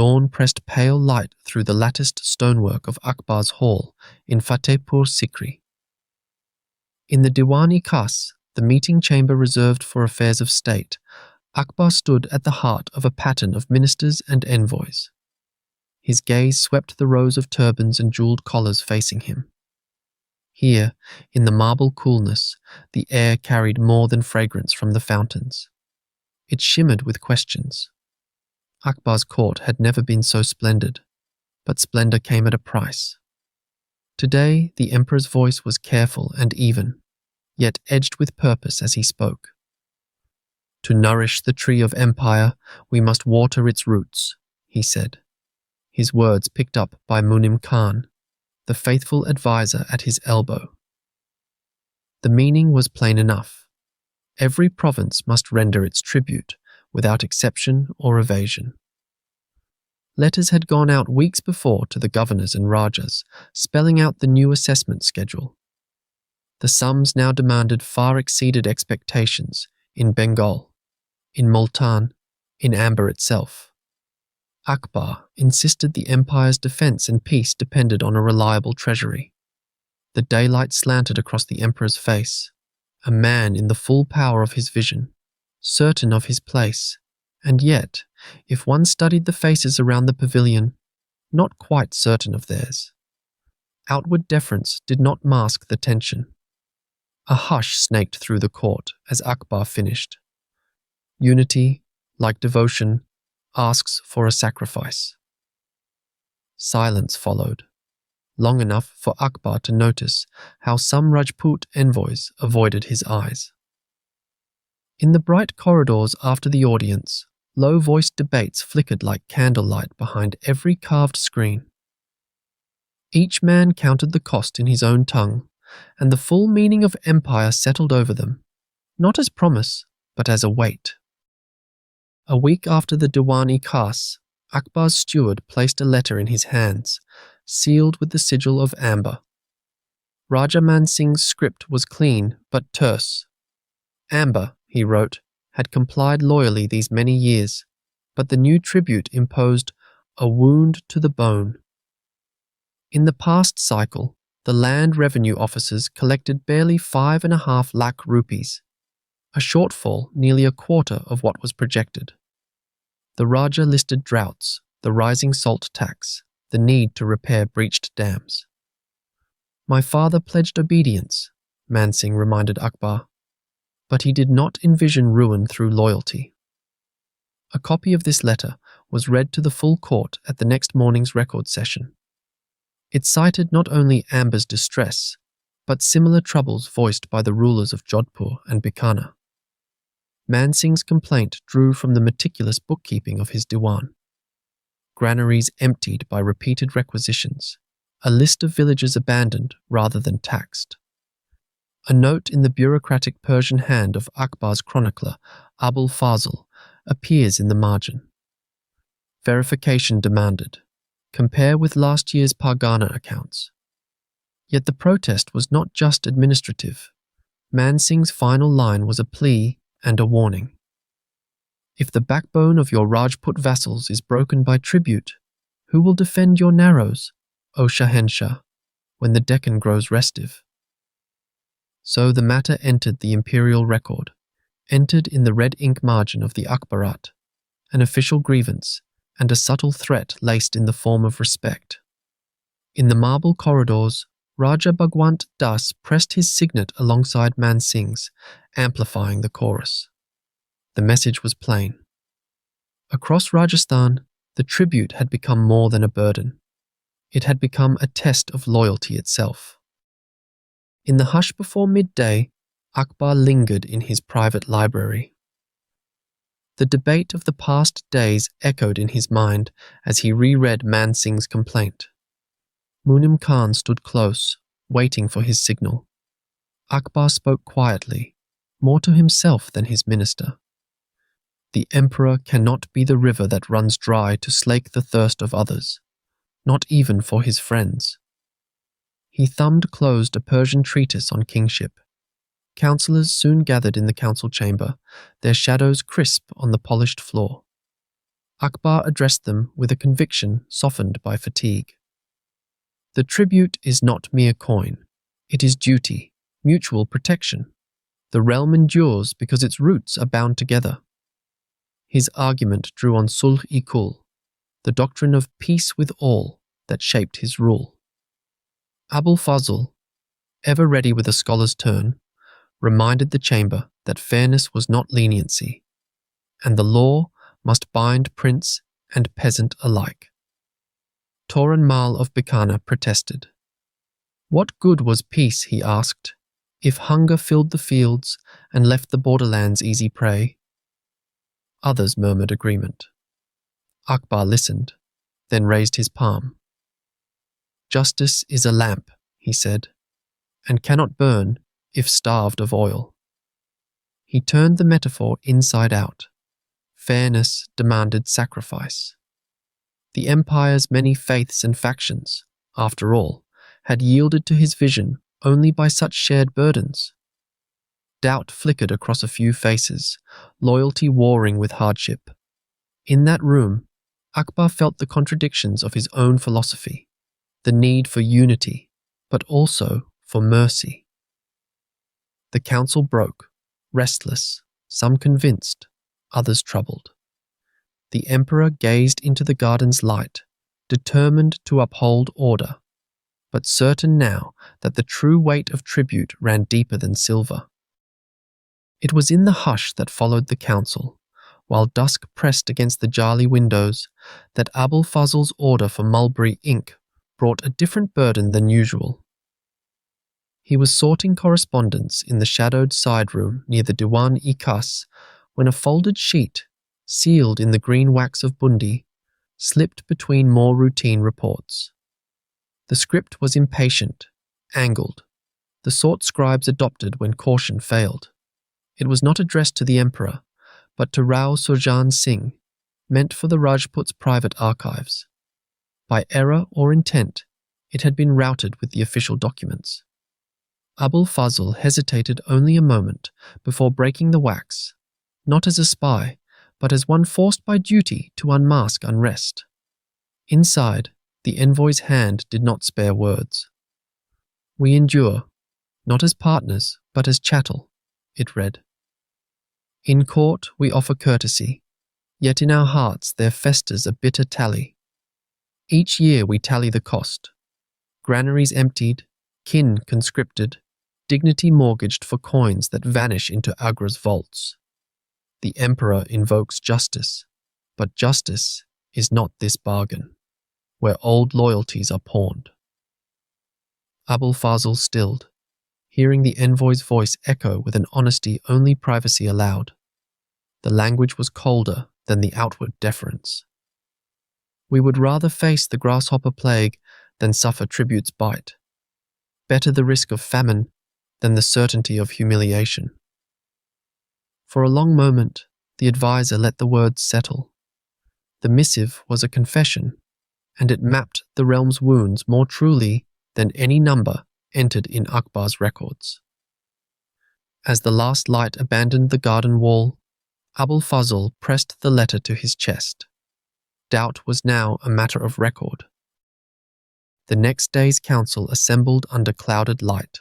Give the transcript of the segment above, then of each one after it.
dawn pressed pale light through the latticed stonework of Akbar's hall in Fatehpur Sikri. In the Diwan-i-Khas, the meeting chamber reserved for affairs of state, Akbar stood at the heart of a pattern of ministers and envoys. His gaze swept the rows of turbans and jeweled collars facing him. Here, in the marble coolness, the air carried more than fragrance from the fountains. It shimmered with questions. Akbar's court had never been so splendid, but splendor came at a price. Today, the emperor's voice was careful and even, yet edged with purpose as he spoke. "To nourish the tree of empire, we must water its roots," he said, his words picked up by Mughal Khan, the faithful adviser at his elbow. The meaning was plain enough. Every province must render its tribute, without exception or evasion. Letters had gone out weeks before to the governors and rajas, spelling out the new assessment schedule. The sums now demanded far exceeded expectations in Bengal, in Multan, in Amber itself. Akbar insisted the empire's defense and peace depended on a reliable treasury. The daylight slanted across the emperor's face, a man in the full power of his vision, certain of his place, and yet, if one studied the faces around the pavilion, not quite certain of theirs. Outward deference did not mask the tension. A hush snaked through the court as Akbar finished. Unity, like devotion, asks for a sacrifice. Silence followed, long enough for Akbar to notice how some Rajput envoys avoided his eyes. In the bright corridors after the audience, low-voiced debates flickered like candlelight behind every carved screen. Each man counted the cost in his own tongue, and the full meaning of empire settled over them, not as promise, but as a weight. A week after the Diwan-i-Khas, Akbar's steward placed a letter in his hands, sealed with the sigil of amber. Raja Man Singh's script was clean but terse. Amber, he wrote, had complied loyally these many years, but the new tribute imposed a wound to the bone. In the past cycle, the land revenue officers collected barely 5.5 lakh rupees, a shortfall nearly a quarter of what was projected. The Raja listed droughts, the rising salt tax, the need to repair breached dams. "My father pledged obedience," Man Singh reminded Akbar, but he did not envision ruin through loyalty. A copy of this letter was read to the full court at the next morning's record session. It cited not only Amber's distress, but similar troubles voiced by the rulers of Jodhpur and Bikaner. Man Singh's complaint drew from the meticulous bookkeeping of his diwan. Granaries emptied by repeated requisitions, a list of villages abandoned rather than taxed. A note in the bureaucratic Persian hand of Akbar's chronicler, Abul Fazl, appears in the margin. Verification demanded. Compare with last year's Pargana accounts. Yet the protest was not just administrative. Man Singh's final line was a plea and a warning. If the backbone of your Rajput vassals is broken by tribute, who will defend your narrows, O Shahenshah, when the Deccan grows restive? So the matter entered the imperial record, entered in the red ink margin of the Akbarat, an official grievance and a subtle threat laced in the form of respect. In the marble corridors, Raja Bhagwant Das pressed his signet alongside Man Singh's, amplifying the chorus. The message was plain. Across Rajasthan, the tribute had become more than a burden. It had become a test of loyalty itself. In the hush before midday, Akbar lingered in his private library. The debate of the past days echoed in his mind as he reread Man Singh's complaint. Mughal Khan stood close, waiting for his signal. Akbar spoke quietly, more to himself than his minister. The emperor cannot be the river that runs dry to slake the thirst of others, not even for his friends. He thumbed closed a Persian treatise on kingship. Councillors soon gathered in the council chamber, their shadows crisp on the polished floor. Akbar addressed them with a conviction softened by fatigue. The tribute is not mere coin. It is duty, mutual protection. The realm endures because its roots are bound together. His argument drew on sulh-i-kul, the doctrine of peace with all that shaped his rule. Abul Fazl, ever ready with a scholar's turn, reminded the chamber that fairness was not leniency, and the law must bind prince and peasant alike. Toran Mal of Bikana protested. What good was peace, he asked, if hunger filled the fields and left the borderlands easy prey? Others murmured agreement. Akbar listened, then raised his palm. Justice is a lamp, he said, and cannot burn if starved of oil. He turned the metaphor inside out. Fairness demanded sacrifice. The empire's many faiths and factions, after all, had yielded to his vision only by such shared burdens. Doubt flickered across a few faces, loyalty warring with hardship. In that room, Akbar felt the contradictions of his own philosophy, the need for unity, but also for mercy. The council broke, restless, some convinced, others troubled. The emperor gazed into the garden's light, determined to uphold order, but certain now that the true weight of tribute ran deeper than silver. It was in the hush that followed the council, while dusk pressed against the Jali windows, that Abul Fazl's order for mulberry ink brought a different burden than usual. He was sorting correspondence in the shadowed side room near the Diwan-i-Khas when a folded sheet, sealed in the green wax of bundi, slipped between more routine reports. The script was impatient, angled, the sort scribes adopted when caution failed. It was not addressed to the emperor, but to Rao Surjan Singh, meant for the Rajput's private archives. By error or intent, it had been routed with the official documents. Abul Fazl hesitated only a moment before breaking the wax, not as a spy, but as one forced by duty to unmask unrest. Inside, the envoy's hand did not spare words. We endure, not as partners, but as chattel, it read. In court we offer courtesy, yet in our hearts there festers a bitter tally. Each year we tally the cost. Granaries emptied, kin conscripted, dignity mortgaged for coins that vanish into Agra's vaults. The emperor invokes justice, but justice is not this bargain, where old loyalties are pawned. Abul Fazl stilled, hearing the envoy's voice echo with an honesty only privacy allowed. The language was colder than the outward deference. We would rather face the grasshopper plague than suffer tribute's bite. Better the risk of famine than the certainty of humiliation. For a long moment, the advisor let the words settle. The missive was a confession, and it mapped the realm's wounds more truly than any number entered in Akbar's records. As the last light abandoned the garden wall, Abul Fazl pressed the letter to his chest. Doubt was now a matter of record. The next day's council assembled under clouded light,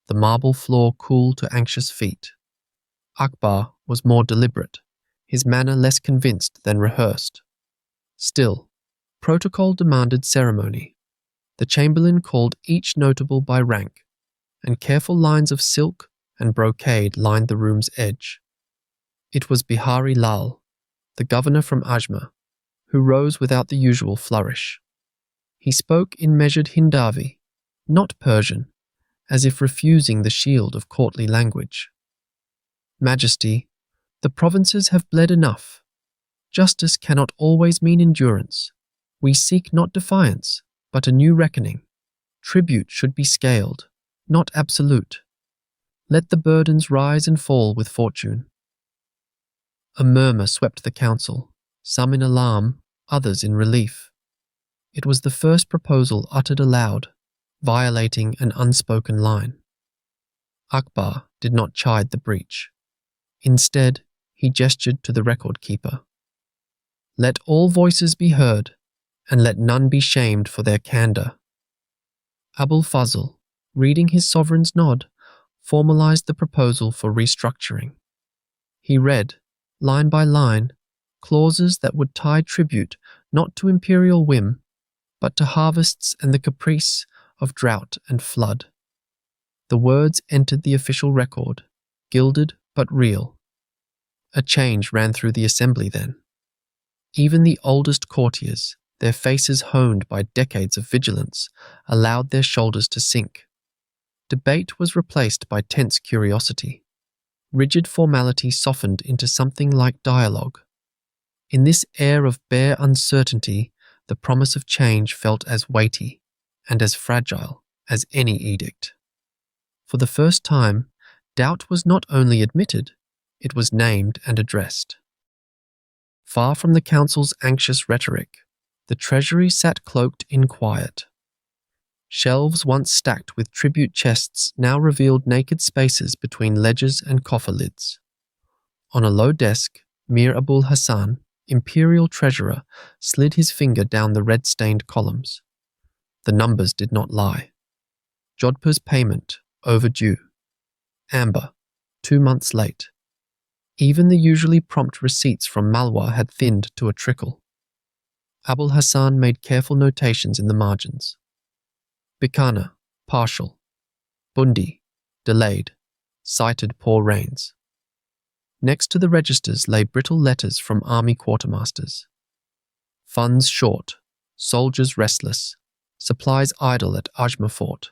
the marble floor cool to anxious feet. Akbar was more deliberate, his manner less convinced than rehearsed. Still, protocol demanded ceremony. The chamberlain called each notable by rank, and careful lines of silk and brocade lined the room's edge. It was Bihari Lal, the governor from Ajmer, who rose without the usual flourish. He spoke in measured Hindavi, not Persian, as if refusing the shield of courtly language. Majesty, the provinces have bled enough. Justice cannot always mean endurance. We seek not defiance, but a new reckoning. Tribute should be scaled, not absolute. Let the burdens rise and fall with fortune. A murmur swept the council, some in alarm, others in relief. It was the first proposal uttered aloud, violating an unspoken line. Akbar did not chide the breach. Instead, he gestured to the record keeper. Let all voices be heard, and let none be shamed for their candour. Abul Fazl, reading his sovereign's nod, formalized the proposal for restructuring. He read, line by line, clauses that would tie tribute not to imperial whim, but to harvests and the caprice of drought and flood. The words entered the official record, gilded but real. A change ran through the assembly then. Even the oldest courtiers, their faces honed by decades of vigilance, allowed their shoulders to sink. Debate was replaced by tense curiosity. Rigid formality softened into something like dialogue. In this air of bare uncertainty, the promise of change felt as weighty and as fragile as any edict. For the first time, doubt was not only admitted, it was named and addressed. Far from the council's anxious rhetoric, the treasury sat cloaked in quiet. Shelves once stacked with tribute chests now revealed naked spaces between ledgers and coffer lids. On a low desk, Mir Abul Hassan, imperial treasurer, slid his finger down the red-stained columns. The numbers did not lie. Jodhpur's payment, overdue. Amber, 2 months late. Even the usually prompt receipts from Malwa had thinned to a trickle. Abul Hassan made careful notations in the margins. Bikana, partial. Bundi, delayed. Cited poor rains. Next to the registers lay brittle letters from army quartermasters. Funds short, soldiers restless, supplies idle at Ajmer Fort.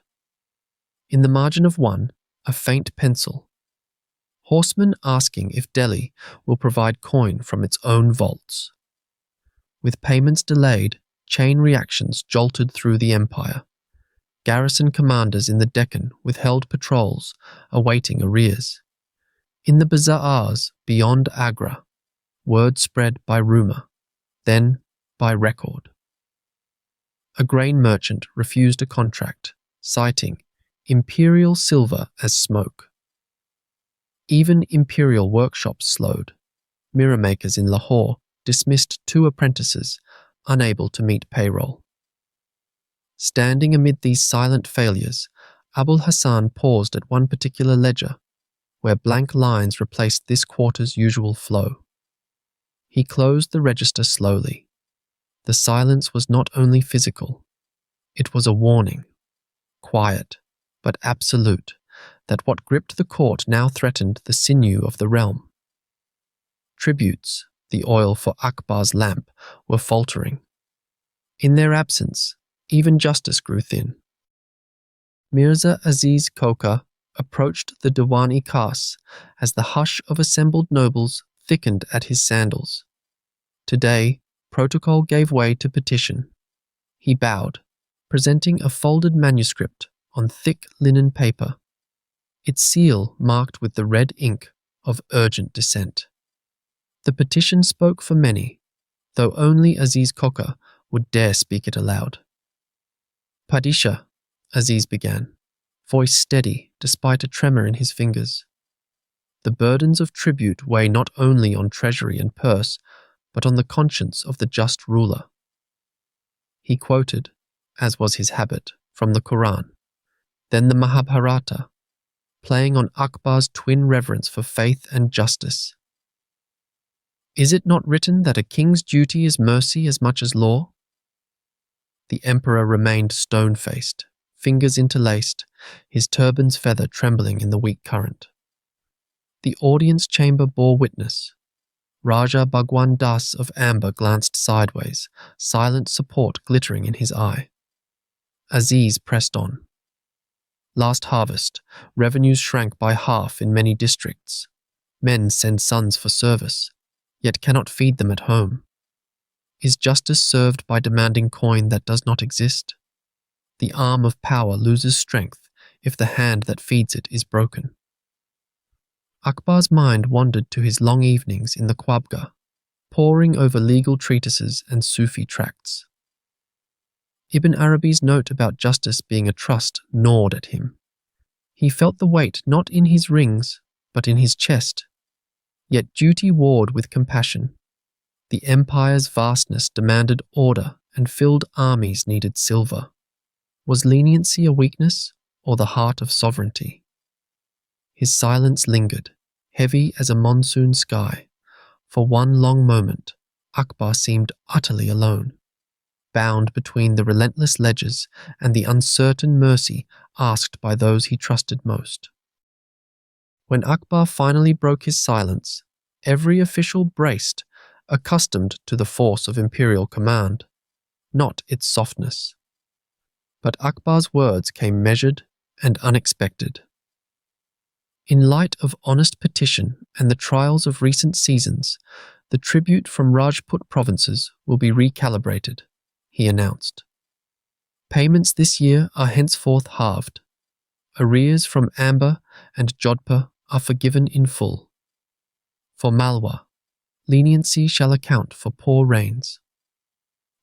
In the margin of one, a faint pencil. Horsemen asking if Delhi will provide coin from its own vaults. With payments delayed, chain reactions jolted through the empire. Garrison commanders in the Deccan withheld patrols, awaiting arrears. In the bazaars beyond Agra, word spread by rumour, then by record. A grain merchant refused a contract, citing imperial silver as smoke. Even imperial workshops slowed. Mirror makers in Lahore dismissed 2 apprentices, unable to meet payroll. Standing amid these silent failures, Abul Hassan paused at one particular ledger, where blank lines replaced this quarter's usual flow. He closed the register slowly. The silence was not only physical, it was a warning, quiet but absolute, that what gripped the court now threatened the sinew of the realm. Tributes, the oil for Akbar's lamp, were faltering. In their absence, even justice grew thin. Mirza Aziz Koka approached the Diwan-i-Khas as the hush of assembled nobles thickened at his sandals. Today, protocol gave way to petition. He bowed, presenting a folded manuscript on thick linen paper, its seal marked with the red ink of urgent dissent. The petition spoke for many, though only Aziz Koka would dare speak it aloud. Padishah, Aziz began, voice steady despite a tremor in his fingers. The burdens of tribute weigh not only on treasury and purse, but on the conscience of the just ruler. He quoted, as was his habit, from the Quran, then the Mahabharata, playing on Akbar's twin reverence for faith and justice. Is it not written that a king's duty is mercy as much as law? The emperor remained stone-faced, fingers interlaced, his turban's feather trembling in the weak current. The audience chamber bore witness. Raja Bhagwan Das of Amber glanced sideways, silent support glittering in his eye. Aziz pressed on. Last harvest, revenues shrank by half in many districts. Men send sons for service, yet cannot feed them at home. Is justice served by demanding coin that does not exist? The arm of power loses strength if the hand that feeds it is broken. Akbar's mind wandered to his long evenings in the Khwabga, poring over legal treatises and Sufi tracts. Ibn Arabi's note about justice being a trust gnawed at him. He felt the weight not in his rings, but in his chest. Yet duty warred with compassion. The empire's vastness demanded order, and filled armies needed silver. Was leniency a weakness, or the heart of sovereignty? His silence lingered, heavy as a monsoon sky. For one long moment, Akbar seemed utterly alone, bound between the relentless ledgers and the uncertain mercy asked by those he trusted most. When Akbar finally broke his silence, every official braced, accustomed to the force of imperial command, not its softness. But Akbar's words came measured and unexpected. In light of honest petition and the trials of recent seasons, the tribute from Rajput provinces will be recalibrated, he announced. Payments this year are henceforth halved. Arrears from Amber and Jodhpur are forgiven in full. For Malwa, leniency shall account for poor rains.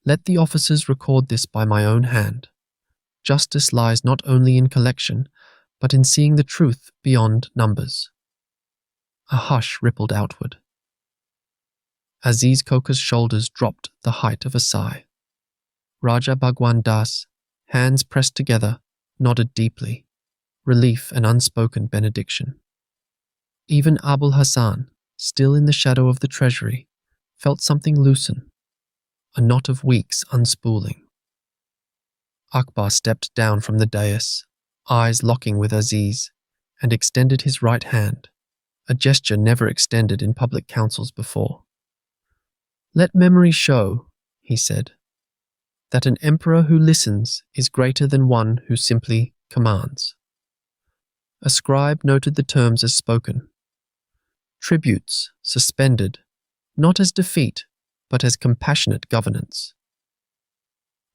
Let the officers record this by my own hand. Justice lies not only in collection, but in seeing the truth beyond numbers. A hush rippled outward. Aziz Khoka's shoulders dropped the height of a sigh. Raja Bhagwan Das, hands pressed together, nodded deeply, relief and unspoken benediction. Even Abul Hassan, still in the shadow of the treasury, felt something loosen, a knot of weeks unspooling. Akbar stepped down from the dais, eyes locking with Aziz, and extended his right hand, a gesture never extended in public councils before. Let memory show, he said, that an emperor who listens is greater than one who simply commands. A scribe noted the terms as spoken. Tributes suspended, not as defeat, but as compassionate governance.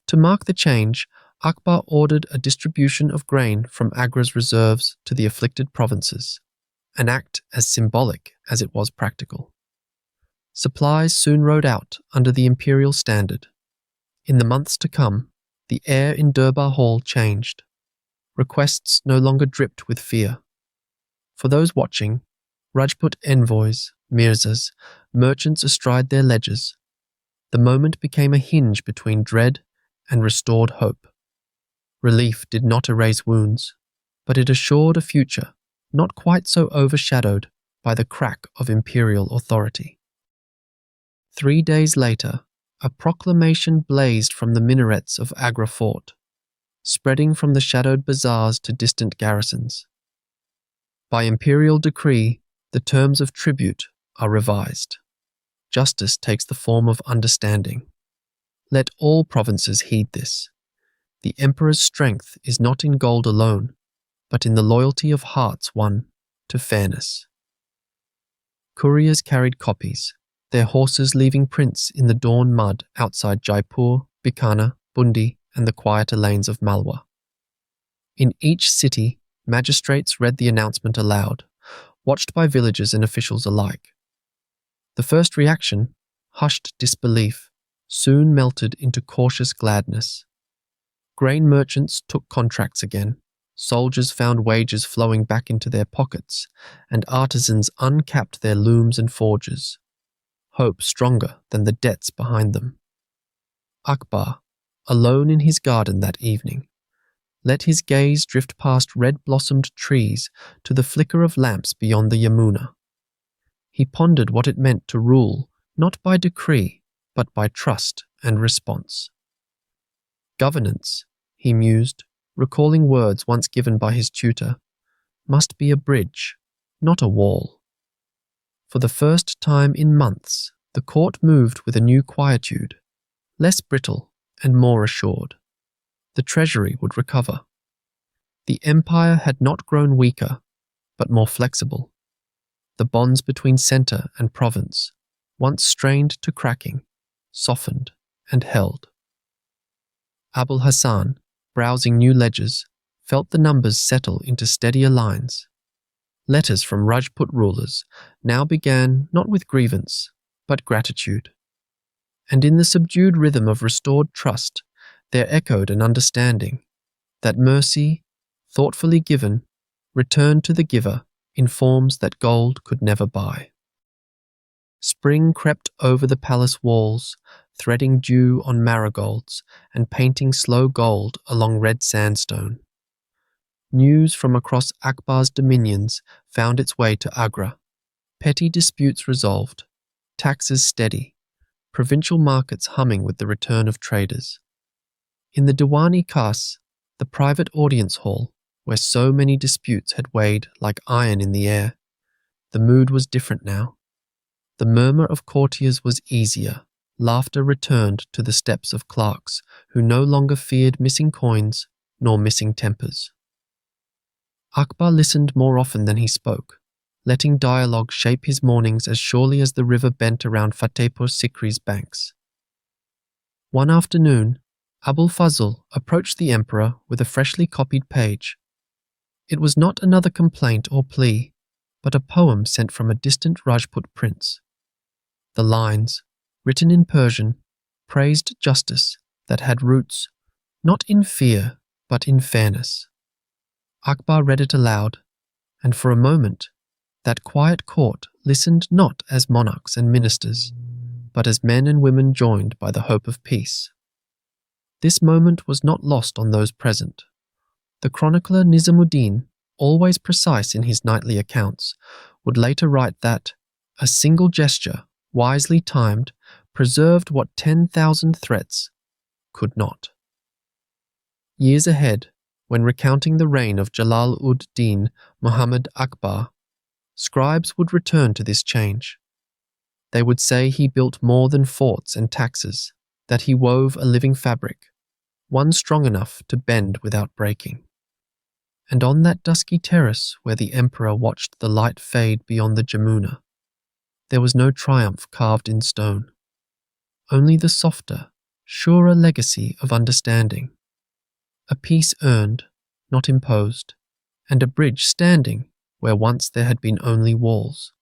To mark the change, Akbar ordered a distribution of grain from Agra's reserves to the afflicted provinces, an act as symbolic as it was practical. Supplies soon rode out under the imperial standard. In the months to come, the air in Durbar Hall changed. Requests no longer dripped with fear. For those watching, Rajput envoys, mirzas, merchants astride their ledgers, the moment became a hinge between dread and restored hope. Relief did not erase wounds, but it assured a future not quite so overshadowed by the crack of imperial authority. 3 days later, a proclamation blazed from the minarets of Agra Fort, spreading from the shadowed bazaars to distant garrisons. By imperial decree, the terms of tribute are revised. Justice takes the form of understanding. Let all provinces heed this. The emperor's strength is not in gold alone, but in the loyalty of hearts won to fairness. Couriers carried copies, their horses leaving prints in the dawn mud outside Jaipur, Bikaner, Bundi, and the quieter lanes of Malwa. In each city, magistrates read the announcement aloud, watched by villagers and officials alike. The first reaction, hushed disbelief, soon melted into cautious gladness. Grain merchants took contracts again, soldiers found wages flowing back into their pockets, and artisans uncapped their looms and forges. Hope stronger than the debts behind them. Akbar, alone in his garden that evening, let his gaze drift past red-blossomed trees to the flicker of lamps beyond the Yamuna. He pondered what it meant to rule not by decree, but by trust and response. Governance, he mused, recalling words once given by his tutor, must be a bridge, not a wall. For the first time in months, the court moved with a new quietude, less brittle and more assured. The treasury would recover. The empire had not grown weaker, but more flexible. The bonds between centre and province, once strained to cracking, softened and held. Abul Hassan, browsing new ledgers, felt the numbers settle into steadier lines. Letters from Rajput rulers now began not with grievance, but gratitude. And in the subdued rhythm of restored trust, there echoed an understanding that mercy, thoughtfully given, returned to the giver in forms that gold could never buy. Spring crept over the palace walls, threading dew on marigolds and painting slow gold along red sandstone. News from across Akbar's dominions found its way to Agra. Petty disputes resolved, taxes steady, provincial markets humming with the return of traders. In the Diwan-i-Khas, the private audience hall, where so many disputes had weighed like iron in the air, the mood was different now. The murmur of courtiers was easier. Laughter returned to the steps of clerks who no longer feared missing coins nor missing tempers. Akbar listened more often than he spoke, letting dialogue shape his mornings as surely as the river bent around Fatehpur Sikri's banks. One afternoon, Abul Fazl approached the emperor with a freshly copied page. It was not another complaint or plea, but a poem sent from a distant Rajput prince. The lines, written in Persian, praised justice that had roots not in fear but in fairness. Akbar read it aloud, and for a moment, that quiet court listened not as monarchs and ministers, but as men and women joined by the hope of peace. This moment was not lost on those present. The chronicler Nizamuddin, always precise in his nightly accounts, would later write that a single gesture, wisely timed, preserved what 10,000 threats could not. Years ahead, when recounting the reign of Jalal-ud-Din Muhammad Akbar, scribes would return to this change. They would say he built more than forts and taxes, that he wove a living fabric, one strong enough to bend without breaking. And on that dusky terrace where the emperor watched the light fade beyond the Jamuna, there was no triumph carved in stone, only the softer, surer legacy of understanding. A peace earned, not imposed, and a bridge standing where once there had been only walls.